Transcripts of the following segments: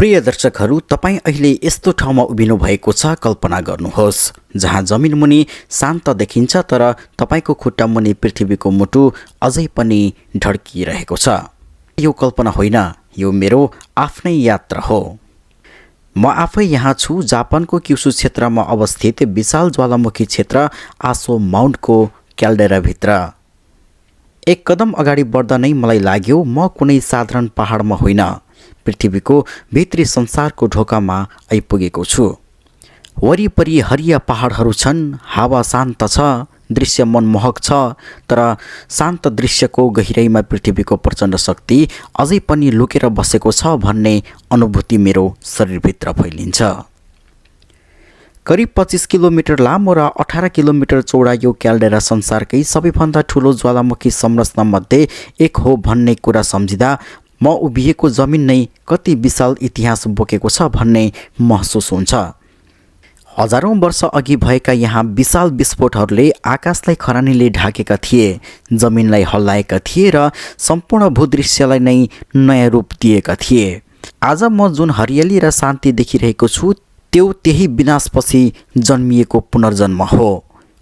प्रिय दर्शकहरू, तपाईँ अहिले यस्तो ठाउँमा उभिनु भएको छ। कल्पना गर्नुहोस् जहाँ जमिन मुनि शान्त देखिन्छ, तर तपाईको खुट्टा मुनि पृथ्वीको मुटु अझै पनि ढड्किरहेको छ। यो कल्पना होइन, यो मेरो आफ्नै यात्रा हो। म आफै यहाँ छु, जापानको क्युसु क्षेत्रमा अवस्थित विशाल ज्वालामुखी क्षेत्र आसो माउन्टको क्याल्डेराभित्र। एक कदम अगाडि बढ्दा नै मलाई लाग्यो म कुनै साधारण पहाडमा होइन, पृथ्वीको भित्री संसारको ढोकामा आइपुगेको छु। वरिपरि हरिया पहाडहरू छन्, हावा शान्त छ, दृश्य मनमोहक छ, तर शान्त दृश्यको गहिराइमा पृथ्वीको प्रचण्ड शक्ति अझै पनि लुकेर बसेको छ भन्ने अनुभूति मेरो शरीरभित्र फैलिन्छ। करिब 25 किलोमिटर लामो र 18 किलोमिटर चौडा यो क्याल्डेरा संसारकै सबैभन्दा ठुलो ज्वालामुखी संरचनामध्ये एक हो भन्ने कुरा सम्झिँदा म उभिएको जमिन नै कति विशाल इतिहास बोकेको छ भन्ने महसुस हुन्छ। हजारौं वर्ष अघि भएका यहाँ विशाल विस्फोटहरूले आकाशलाई खरानीले ढाकेका थिए, जमिनलाई हल्लाएका थिए र सम्पूर्ण भूदृश्यलाई नै नयाँ रूप दिएका थिए। आज म जुन हरियाली र शान्ति देखिरहेको छु त्यो त्यही विनाशपछि जन्मिएको पुनर्जन्म हो।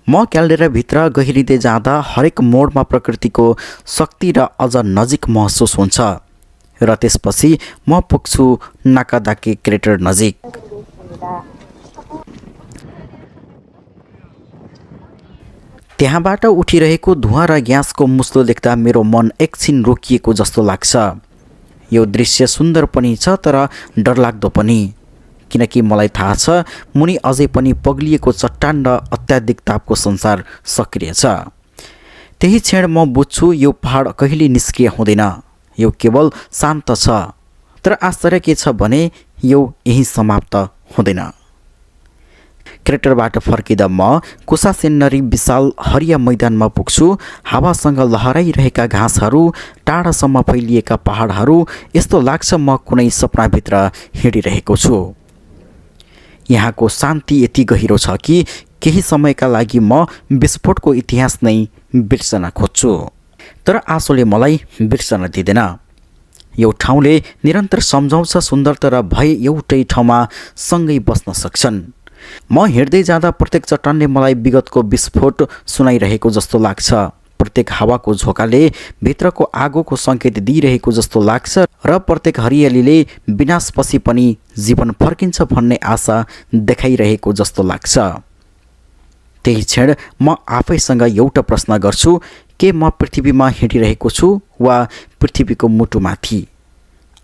म क्याल्डेराभित्र गहिरिँदै जाँदा हरेक मोडमा प्रकृतिको शक्ति र अझ नजिक महसुस हुन्छ र त्यसपछि म पुग्छु नाकादाके क्रेटर नजिक। त्यहाँबाट उठिरहेको धुवाँ र ग्यासको मुस्लो देख्दा मेरो मन एकछिन रोकिएको जस्तो लाग्छ। यो दृश्य सुन्दर पनि छ, तर डरलाग्दो पनि, किनकि मलाई थाहा छ मुनि अझै पनि पग्लिएको चट्टान र अत्याधिक तापको संसार सक्रिय छ। त्यही क्षण म बुझ्छु यो पहाड कहिले निष्क्रिय हुँदैन, यो केवल शान्त छ। तर आश्चर्य के छ भने यो यही समाप्त हुँदैन। क्रेटरबाट फर्किँदा म कुसासेन्नरी विशाल हरिया मैदानमा पुग्छु। हावासँग लहराइरहेका घाँसहरू, टाढासम्म फैलिएका पहाडहरू, यस्तो लाग्छ म कुनै सपनाभित्र हिँडिरहेको छु। यहाँको शान्ति यति गहिरो छ कि केही समयका लागि म विस्फोटको इतिहास नै बिर्सन खोज्छु, तर आँसुले मलाई बिर्सन दिँदैन। यो ठाउँले निरन्तर सम्झाउँछ सुन्दरता र भय एउटै ठाउँमा सँगै बस्न सक्छन्। म हिँड्दै जाँदा प्रत्येक चट्टानले मलाई विगतको विस्फोट सुनाइरहेको जस्तो लाग्छ। प्रत्येक हावाको झोकाले भित्रको आगोको सङ्केत दिइरहेको जस्तो लाग्छ र प्रत्येक हरियालीले विनाशपछि पनि जीवन फर्किन्छ भन्ने आशा देखाइरहेको जस्तो लाग्छ। त्यही क्षण म आफैसँग एउटा प्रश्न गर्छु, के म पृथ्वीमा हिँडिरहेको छु वा पृथ्वीको मुटुमाथि?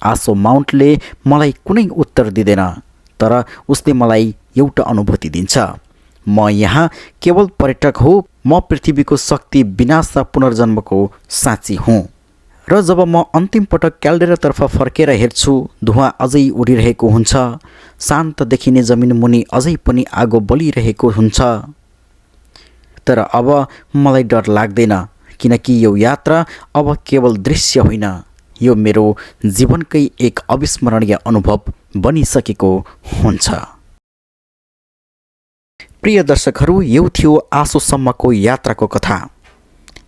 आसो माउन्टले मलाई कुनै उत्तर दिँदैन, तर उसले मलाई एउटा अनुभूति दिन्छ। म यहाँ केवल पर्यटक हो, म पृथ्वीको शक्ति, विनाश र पुनर्जन्मको साँची हुँ। र जब म अन्तिम पटक क्याल्डेरातर्फ फर्केर हेर्छु, धुवाँ अझै उडिरहेको हुन्छ, शान्त देखिने जमिन मुनि अझै पनि आगो बलिरहेको हुन्छ। तर अब मलाई डर लाग्दैन, किनकि यो यात्रा अब केवल दृश्य होइन, यो मेरो जीवनकै एक अविस्मरणीय अनुभव बनिसकेको हुन्छ। प्रिय दर्शकहरू, यो थियो आसोसम्मको यात्राको कथा।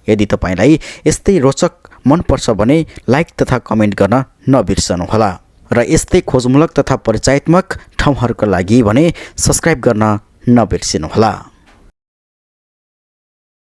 यदि तपाईँलाई यस्तै रोचक मनपर्छ भने लाइक तथा कमेन्ट गर्न नबिर्सनुहोला र यस्तै खोजमूलक तथा परिचयात्मक ठाउँहरूका लागि भने सब्स्क्राइब गर्न नबिर्सनुहोला।